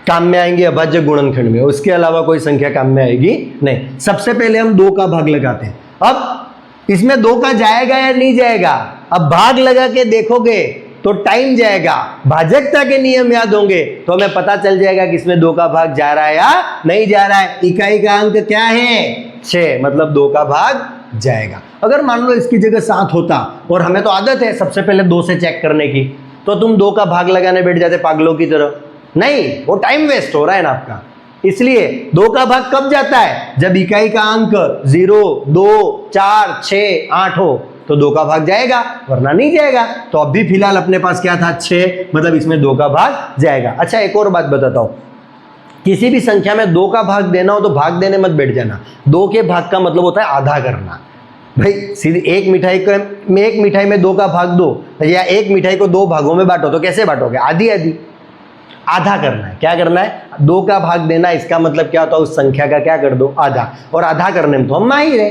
काम में आएंगी अभाज्य गुणनखंड में, उसके अलावा कोई संख्या काम में आएगी नहीं। सबसे पहले हम 2 का भाग लगाते हैं। अब इसमें 2 का जाएगा या नहीं जाएगा? अब भाग लगा के देखोगे तो टाइम जाएगा। भाजकता के नियम याद होंगे तो हमें पता चल जाएगा कि इसमें 2 का भाग जा रहा है या नहीं जा रहा है। इकाई का अंक क्या है? 6, मतलब 2 का भाग जाएगा। अगर मान लो इसकी जगह 7 होता, और हमें तो आदत है सबसे पहले 2 से चेक करने की, तो तुम 2 का भाग लगाने बैठ जाते पागलों की तरह। नहीं, वो टाइम वेस्ट हो रहा है ना आपका। इसलिए 2 का भाग कब जाता है? जब इकाई का अंक 0, 2, 4, 6, 8 हो तो 2 का भाग जाएगा, वरना नहीं जाएगा। तो अभी फिलहाल अपने पास क्या था? 6, मतलब इसमें 2 का भाग जाएगा। अच्छा, एक और बात बताता हूं, किसी भी संख्या में 2 का भाग देना हो तो भाग देने मत बैठ जाना। 2 के भाग का मतलब होता है आधा करना। भाई सीधी एक मिठाई में 2 का भाग दो, या एक मिठाई को 2 भागों में बांटो, तो कैसे बांटोगे? आधी आधी। आधा करना है। क्या करना है? 2 का भाग देना। इसका मतलब क्या होता है? उस संख्या का क्या कर दो? आधा। और आधा करने में तो हम माहिर है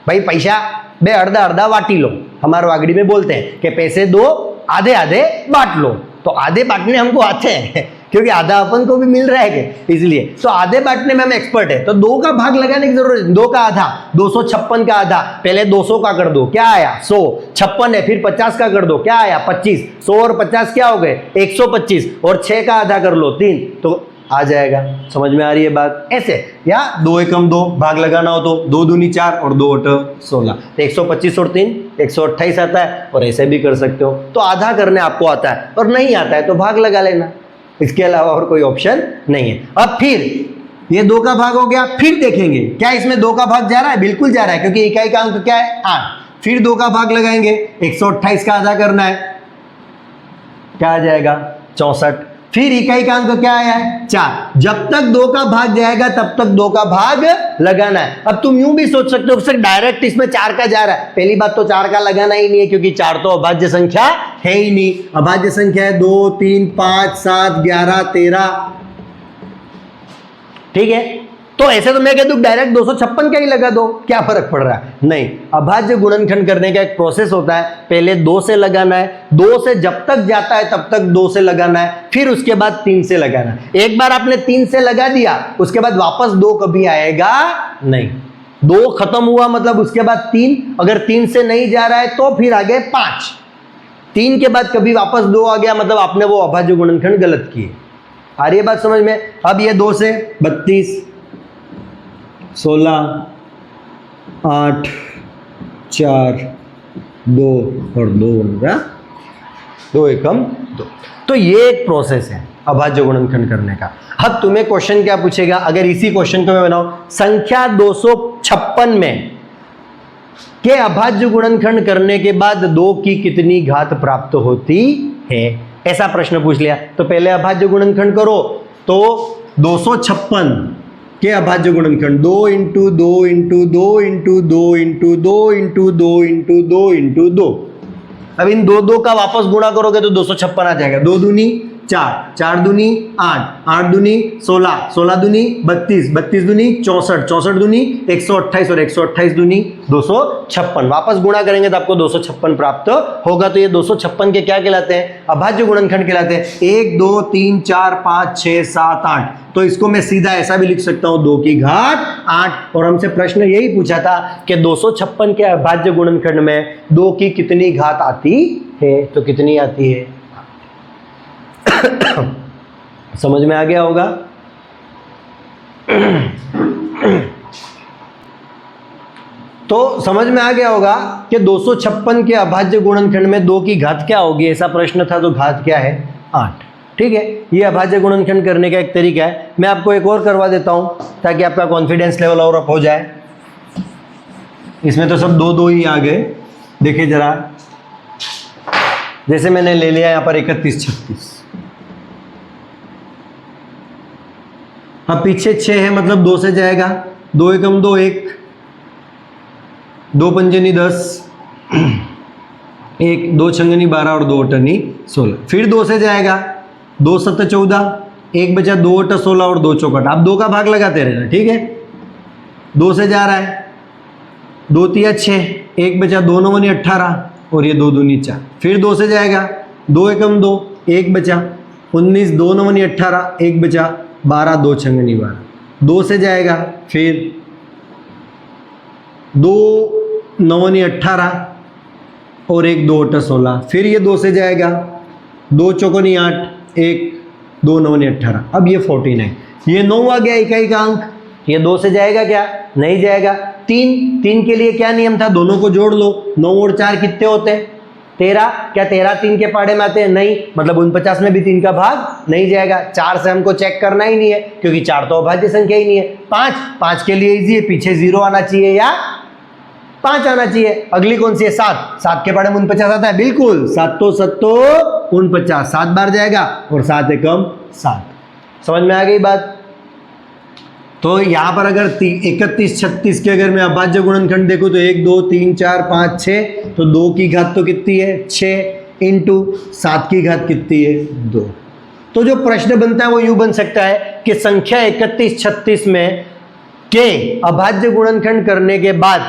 भाई। पैसा बे अर्धा अर्धा वाटी लो, हमारे वागड़ी में बोलते हैं कि पैसे दो, आधे आधे बांट लो। तो आधे बांटने हमको आते हैं क्योंकि आधा अपन को भी मिल रहा है, इसलिए तो आधे बांटने में हम एक्सपर्ट है। तो 2 का भाग लगाने की जरूरत है। 2 का आधा, 256 का आधा, पहले 200 का कर दो, क्या आया? 100। 56 है, फिर 50 का कर दो, क्या आया? 25। 100 और 50 क्या हो गए? 125। और 6 का आधा कर लो, 3, तो आ जाएगा। समझ में आ रही है बात? ऐसे, या 2 एकम 2 भाग लगाना हो तो 2 दूनी 4 और 2 8 16, तो 125 और 3 128 आता है। और ऐसे भी कर सकते हो। तो आधा करने आपको आता है, और नहीं आता है तो भाग लगा लेना। इसके अलावा और कोई ऑप्शन नहीं है। अब फिर ये 2 का भाग हो गया। फिर देखेंगे क्या इसमें 2 का भाग जा रहा है, बिल्कुल जा रहा है क्योंकि इकाई का अंक क्या है 8। फिर 2 का भाग लगाएंगे, 128 का आधा करना है, क्या आ जाएगा 64। फिर इकाई का अंक क्या आया है 4। जब तक 2 का भाग जाएगा तब तक 2 का भाग लगाना है। अब तुम यूं भी सोच सकते हो सर डायरेक्ट इसमें 4 का जा रहा है। पहली बात तो 4 का लगाना ही नहीं है क्योंकि 4 तो अभाज्य संख्या है ही नहीं। अभाज्य संख्या है 2, 3, 5, 7, 11, 13, ठीक है। तो ऐसे तो मैं कह दूं डायरेक्ट 256 का ही लगा दो, क्या फर्क पड़ रहा है। नहीं, अभाज्य गुणनखंड करने का एक प्रोसेस होता है। पहले 2 से लगाना है, 2 से जब तक जाता है तब तक 2 से लगाना है, फिर उसके बाद 3 से लगाना है। एक बार आपने 3 से लगा दिया उसके बाद वापस 2 कभी आएगा नहीं। 2 खत्म हुआ मतलब उसके बाद 3, अगर 3 से नहीं जा रहा है तो फिर आगे 5। 3 के बाद कभी वापस 2 आ गया मतलब आपने वो अभाज्य गुणनखंड गलत किए। आ रही है बात समझ में। अब ये 2 से 32, 16, 8, 4, 2 और 2 बनेगा 2 एकम 2। तो ये एक प्रोसेस है अभाज्य गुणनखंड करने का। अब तुम्हें क्वेश्चन क्या पूछेगा, अगर इसी क्वेश्चन को मैं बनाऊं संख्या 256 में के अभाज्य गुणनखंड करने के बाद 2 की कितनी घात प्राप्त होती है, ऐसा प्रश्न पूछ लिया। तो पहले अभाज्य गुणनखंड करो, तो 256 के अभाज्य गुणनखंड 2 × 2 × 2 × 2 × 2 × 2 × 2 × 2। अब इन 2 का वापस गुणा करोगे तो 256 आ जाएगा। 2 दूनी 4, 4 दूनी 8, 8 दूनी 16, 16 दूनी 32, 32 दूनी 64, 64 दूनी 128 और 128 दूनी 256। वापस गुणा करेंगे तो आपको 256 प्राप्त होगा। तो ये 256 के क्या कहलाते हैं, अभाज्य गुणनखंड कहलाते हैं। 1, 2, 3, 4, 5, 6, 7, 8। तो इसको मैं सीधा ऐसा भी लिख सकता हूं 2 की घात 8। और हमसे प्रश्न यही पूछा था कि 256 के अभाज्य गुणनखंड में 2 की कितनी घात आती है, तो कितनी आती है समझ में आ गया होगा। तो समझ में आ गया होगा कि 256 के अभाज्य गुणनखंड में 2 की घात क्या होगी, ऐसा प्रश्न था। तो घात क्या है 8, ठीक है। ये अभाज्य गुणनखंड करने का एक तरीका है। मैं आपको एक और करवा देता हूं ताकि आपका कॉन्फिडेंस लेवल और अप हो जाए। इसमें तो सब 2 ही आ गए। देखिए जरा, जैसे मैंने ले लिया यहां पर 31, 36। अब पीछे 6 है मतलब 2 से जाएगा। 2 एकम 2, 1, 2 पंजनी 10, 1, 2 छंगनी 12 और 2 अटनी 16। फिर 2 से जाएगा, 2 7 14, 1 बचा 2 अटा 16 और 2 चौकट। आप 2 का भाग लगाते रहना, ठीक है। 2 से जा रहा है, 2 तिया 6, 1 बचा 2 9 18 और ये 2 दूनी 4। फिर 2 से जाएगा, 2 एकम 2, 1 बचा 19, 2 9 18, 1 बचा 12, 2 छंगनी 12। 2 से जाएगा, फिर 2 9 18 और 1 2 8 16। फिर ये 2 से जाएगा, 2 चौकोनी 8, 1 2 9 18। अब ये 14 है। ये 9 आ गया इकाई का अंक। ये 2 से जाएगा क्या, नहीं जाएगा। 3 के लिए क्या नियम था, दोनों को जोड़ लो। 9 और 4 कितने होते हैं 13। क्या 13 3 के पाड़े में आते हैं, नहीं। मतलब 49 में भी 3 का भाग नहीं जाएगा। 4 से हमको चेक करना ही नहीं है क्योंकि 4 तो अभाज्य संख्या ही नहीं है। 5 के लिए इजी है, पीछे 0 आना चाहिए या 5 आना चाहिए। अगली कौन सी है 7 के पाड़े में 49 आता है, बिल्कुल। 7 तो 49, 7 बार जाएगा और 7 एकम 7। समझ में आ गई बात। तो यहाँ पर अगर 31 36 के अगर मैं अभाज्य गुणनखंड देखूँ तो 1 2 3 4 5 6, तो 2 की घात तो कितनी है 6 इंटू 7 की घात कितनी है 2। तो जो प्रश्न बनता है वो यूं बन सकता है कि संख्या 31 36 में के अभाज्य गुणनखंड करने के बाद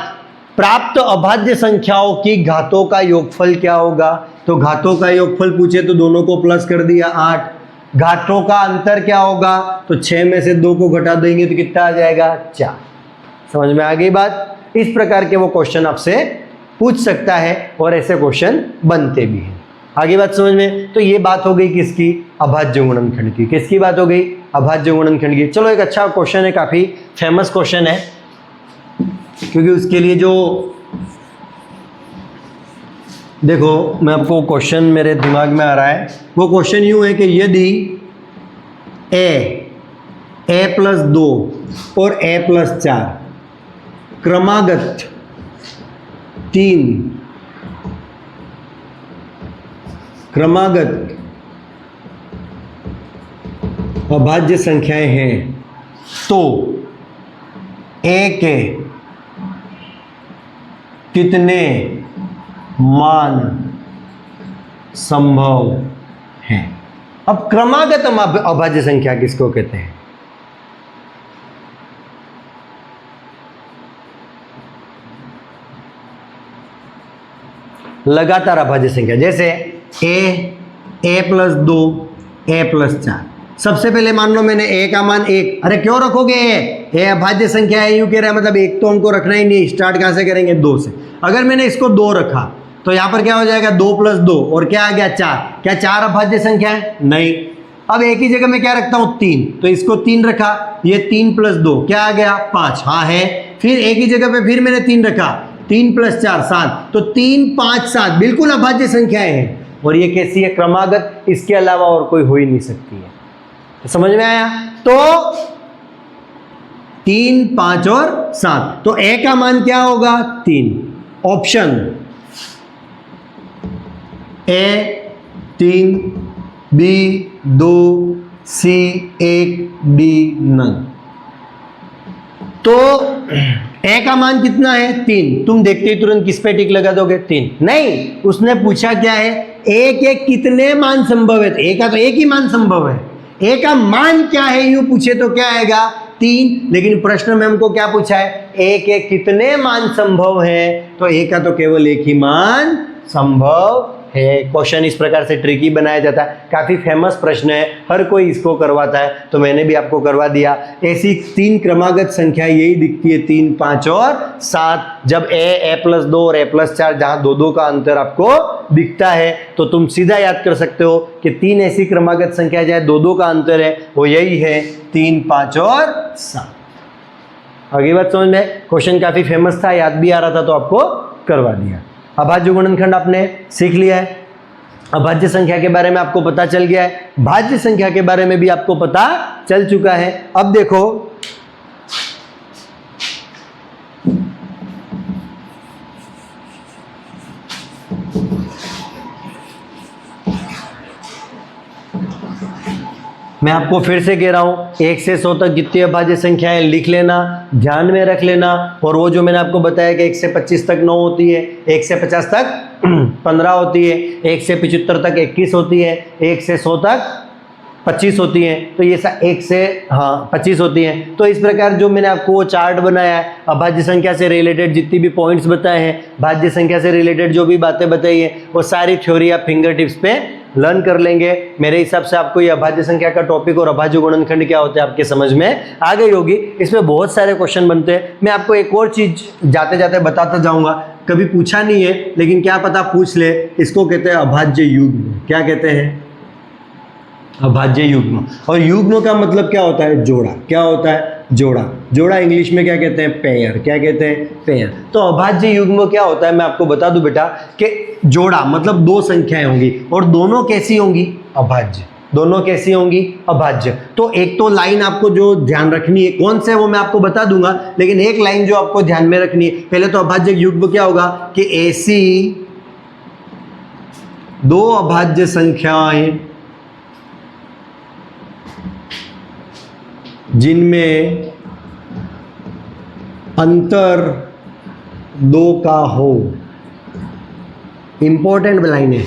प्राप्त अभाज्य संख्याओं की घातों का योगफल क्या होगा। तो घातों का योगफल पूछे तो दोनों को प्लस कर दिया 8। घातों का अंतर क्या होगा, तो 6 में से 2 को घटा देंगे तो कितना आ जाएगा 4। समझ में आ गई बात। इस प्रकार के वो क्वेश्चन आपसे पूछ सकता है और ऐसे क्वेश्चन बनते भी हैं। आगे बात समझ में। तो ये बात हो गई किसकी, अभाज्य गुणनखंड की। किसकी बात हो गई, अभाज्य गुणनखंड की। चलो एक अच्छा क्वेश्चन है, काफी फेमस क्वेश्चन है क्योंकि उसके लिए जो देखो मैं आपको क्वेश्चन मेरे दिमाग में आ रहा है। वो क्वेश्चन यूं है कि यदि a a+2 और a+4 क्रमागत 3 क्रमागत अभाज्य संख्याएं हैं तो a के कितने मान संभव हैं? अब क्रमागत अभाज्य संख्या किसको कहते हैं? लगातार अभाज्य संख्या, जैसे a+2 a+4। सबसे पहले मान लो मैंने a का मान 1, अरे क्यों रखोगे a अभाज्य संख्या है, यूं कह रहा है मतलब 1 तो हमको रखना ही नहीं, स्टार्ट कहां से करेंगे 2 से। अगर मैंने इसको 2 रखा तो यहां पर क्या हो जाएगा 2 + 2 और क्या आ गया 4। क्या 4 अभाज्य संख्या है? नहीं। अब एक ही जगह में क्या रखता हूं 3, तो इसको 3 रखा, ये 3 + 2 क्या आ गया 5, हाँ है। फिर एक ही जगह पे फिर मैंने 3 रखा, 3 + 4 7, तो 3 5 7 बिल्कुल अभाज्य संख्याएं हैं। और ये कैसी है? क्रमागत, इसके अलावा और कोई हो ही नहीं सकती है। तो समझ में आया? तो 3 5 और 7, तो a का मान क्या होगा 3। Option a 3, b 2, c 1, d none. तो a का मान कितना है 3। तुम देखते ही तुरंत किस पे टिक लगा दोगे? 3। नहीं, उसने पूछा क्या है a के कितने मान संभव है। a का तो एक ही मान संभव है, a का मान क्या है यूं पूछे तो क्या आएगा 3। लेकिन प्रश्न में हमको क्या पूछा है a के कितने मान संभव है, तो a का तो केवल एक ही मान संभव है। क्वेश्चन इस प्रकार से ट्रिकी बनाया जाता है, काफी फेमस प्रश्न है, हर कोई इसको करवाता है, तो मैंने भी आपको करवा दिया। ऐसी 3 क्रमागत संख्या यही दिखती है 3 5 और 7। जब a+2 और a+4 जहां 2 का अंतर आपको दिखता है तो तुम सीधा याद कर सकते हो कि 3 ऐसी क्रमागत संख्या जहां 2 का अंतर है वो यही है 3 5 और 7। आगे बात समझ में? क्वेश्चन काफी फेमस था, याद भी आ रहा था, तो आपको करवा दिया। अभाज्य गुणनखंड आपने सीख लिया है, अभाज्य संख्या के बारे में आपको पता चल गया है, भाज्य संख्या के बारे में भी आपको पता चल चुका है। अब देखो मैं आपको फिर से कह रहा हूं 1 से 100 तक जितनी अभाज्य संख्याएं लिख लेना, ध्यान में रख लेना। और वो जो मैंने आपको बताया कि 1 से 25 तक 9 होती है, 1 से 50 तक 15 होती है, 1 से 75 तक 21 होती है, 1 से 100 तक 25 होती हैं, तो ये 1 से 25 होती हैं। तो इस प्रकार जो मैंने आपको वो चार्ट बनाया है, अभाज्य संख्या से रिलेटेड जितनी भी पॉइंट्स बताए हैं, भाज्य संख्या से रिलेटेड जो भी बातें बताई हैं, वो सारी थ्योरी आप फिंगर टिप्स पे लर्न कर लेंगे। मेरे हिसाब से आपको ये अभाज्य संख्या का टॉपिक और अभाज्य गुणनखंड क्या होते हैं आपके समझ में आ गई होगी। इसमें बहुत सारे क्वेश्चन बनते हैं। मैं आपको एक और चीज जाते जाते बताता जाऊंगा, कभी पूछा नहीं है लेकिन क्या पता पूछ ले। इसको कहते हैं अभाज्य युग्म। क्या कहते हैं? अभाज्य युग्म। और युग्म का मतलब क्या होता है? जोड़ा। क्या होता है? जोड़ा। जोड़ा इंग्लिश में क्या कहते हैं? पेयर। क्या कहते हैं? पेयर। तो अभाज्य युग्म क्या होता है मैं आपको बता दूं बेटा कि जोड़ा मतलब 2 संख्याएं होंगी और दोनों कैसी होंगी? अभाज्य। दोनों कैसी होंगी? अभाज्य। तो एक तो लाइन आपको जो ध्यान रखनी है, कौन से वो मैं आपको बता दूंगा, लेकिन एक लाइन जो आपको ध्यान में रखनी है, पहले तो अभाज्य युग्म क्या होगा कि ऐसी 2 अभाज्य संख्याएं जिनमें अंतर 2 का हो। इंपॉर्टेंट लाइन है,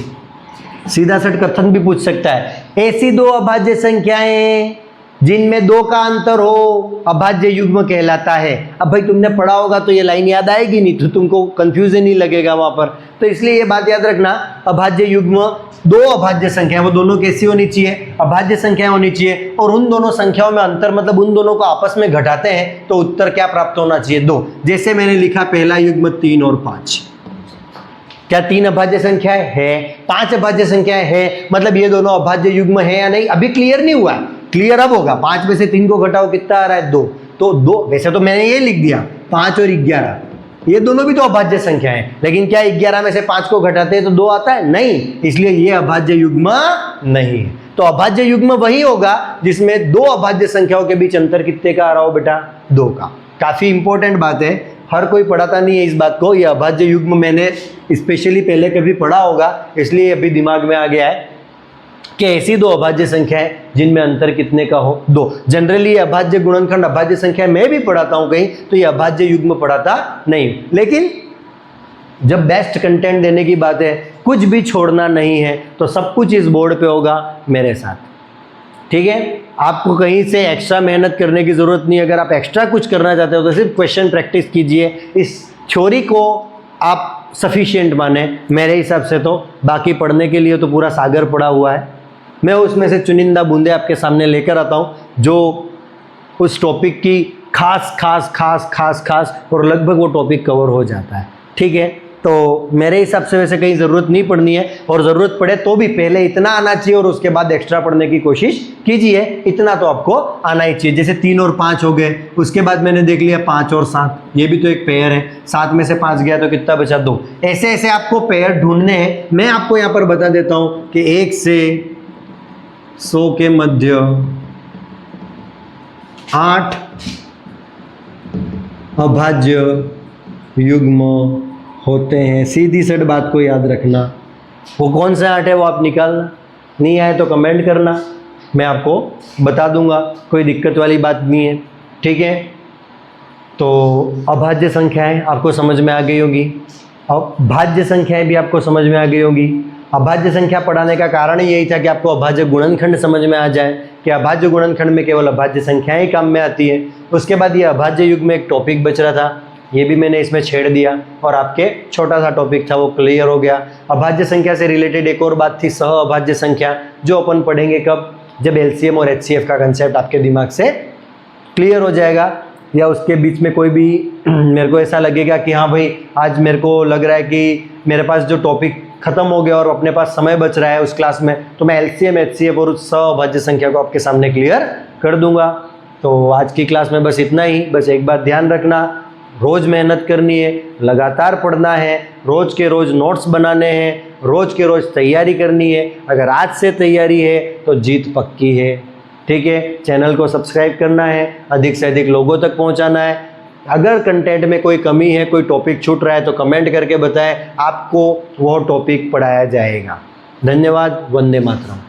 सीधा सट कथन भी पूछ सकता है। ऐसी 2 अभाज्य संख्याएं जिनमें 2 का अंतर हो अभाज्य युग्म कहलाता है। अब भाई तुमने पढ़ा होगा तो ये लाइन याद आएगी नहीं, तो तुमको कंफ्यूजन ही लगेगा वहां पर। तो इसलिए ये बात याद रखना, अभाज्य युग्म 2 अभाज्य संख्या, वो दोनों कैसी होनी चाहिए? अभाज्य संख्या होनी चाहिए। और उन दोनों संख्याओं में अंतर मतलब उन दोनों को आपस में घटाते हैं तो उत्तर क्या प्राप्त होना चाहिए? 2। जैसे मैंने लिखा पहला युग्म 3 और 5। क्या 3 अभाज्य संख्याएं है? 5 अभाज्य संख्याएं है, मतलब ये दोनों अभाज्य युग्म है या नहीं? अभी क्लियर नहीं हुआ, क्लियर अब होगा। 5 में से 3 को घटाओ कितना आ रहा है? 2। तो 2, वैसे तो मैंने ये लिख दिया 5 और 11, ये दोनों भी तो अभाज्य संख्या है, लेकिन क्या 11 में से 5 को घटाते हैं तो 2 आता है? नहीं, इसलिए ये अभाज्य युग्म नहीं है। तो अभाज्य युग्म वही होगा जिसमें दो अभाज्य संख्याओं के बीच अंतर कितने का आ रहा हो बेटा, 2 का। काफी इंपॉर्टेंट बात है, हर कोई पढ़ाता नहीं है इस बात को। ये अभाज्य युग्म मैंने स्पेशली पहले कभी पढ़ा होगा, इसलिए अभी दिमाग में आ गया है कि ऐसी दो अभाज्य संख्याएं जिनमें अंतर कितने का हो, 2। जनरली ये अभाज्य गुणनखंड अभाज्य संख्या मैं भी पढ़ाता हूं कहीं, तो ये अभाज्य युग्म पढ़ाता नहीं। लेकिन जब बेस्ट कंटेंट देने की बात है, कुछ भी छोड़ना नहीं है, तो सब कुछ इस बोर्ड पे होगा मेरे साथ, ठीक है। आपको कहीं से एक्स्ट्रा मेहनत करने की ज़रूरत नहीं है। अगर आप एक्स्ट्रा कुछ करना चाहते हो तो सिर्फ क्वेश्चन प्रैक्टिस कीजिए। इस थ्योरी को आप सफिशिएंट माने मेरे हिसाब से, तो बाकी पढ़ने के लिए तो पूरा सागर पड़ा हुआ है। मैं उसमें से चुनिंदा बूंदे आपके सामने लेकर आता हूँ जो उस टॉपिक की खास और लगभग वो टॉपिक कवर हो जाता है, ठीक है। तो मेरे हिसाब से वैसे कहीं ज़रूरत नहीं पड़नी है, और ज़रूरत पड़े तो भी पहले इतना आना चाहिए और उसके बाद एक्स्ट्रा पढ़ने की कोशिश कीजिए। इतना तो आपको आना ही चाहिए। जैसे 3 और 5 हो गए, उसके बाद मैंने देख लिया 5 और 7, ये भी तो एक पेयर है। 7 में से 5 गया तो कितना बचा, 2। ऐसे ऐसे आपको पेयर ढूंढने हैं। मैं आपको यहाँ पर बता देता हूँ कि 1 से 100 के मध्य 8 अभाज्य युग्म होते हैं। सीधी सट बात को याद रखना। वो कौन सा 8 है वो आप निकालना, नहीं आए तो कमेंट करना, मैं आपको बता दूंगा, कोई दिक्कत वाली बात नहीं है, ठीक है। तो अभाज्य संख्याएं आपको समझ में आ गई होगी, अब भाज्य संख्याएं भी आपको समझ में आ गई होगी। अभाज्य संख्या पढ़ाने का कारण यही था कि आपको अभाज्य गुणनखंड समझ में आ जाए कि अभाज्य गुणनखंड में केवल अभाज्य संख्याएं ही काम में आती हैं। उसके बाद ये अभाज्य युग्म में एक टॉपिक बच रहा था, ये भी मैंने इसमें छेड़ दिया और आपके छोटा सा टॉपिक था वो क्लियर हो गया। अभाज्य संख्या से रिलेटेड एक और बात थी, सह अभाज्य संख्या, जो अपन पढ़ेंगे कब, जब एलसीएम और एचसीएफ का कंसेप्ट आपके दिमाग से क्लियर हो जाएगा, या उसके बीच में कोई भी मेरे को ऐसा लगेगा कि हाँ भाई आज मेरे को लग रहा है कि मेरे पास जो टॉपिक खत्म हो गया और अपने पास समय बच रहा है उस क्लास में, तो मैं एलसीएम एचसीएफ और उस सह अभाज्य संख्या को आपके सामने क्लियर कर दूंगा। तो आज की क्लास में बस इतना ही। बस एक बात ध्यान रखना, रोज़ मेहनत करनी है, लगातार पढ़ना है, रोज़ के रोज़ नोट्स बनाने हैं, रोज़ के रोज़ तैयारी करनी है। अगर आज से तैयारी है तो जीत पक्की है, ठीक है। चैनल को सब्सक्राइब करना है, अधिक से अधिक लोगों तक पहुंचाना है। अगर कंटेंट में कोई कमी है, कोई टॉपिक छूट रहा है तो कमेंट करके बताएं, आपको वो टॉपिक पढ़ाया जाएगा। धन्यवाद। वंदे मातरम।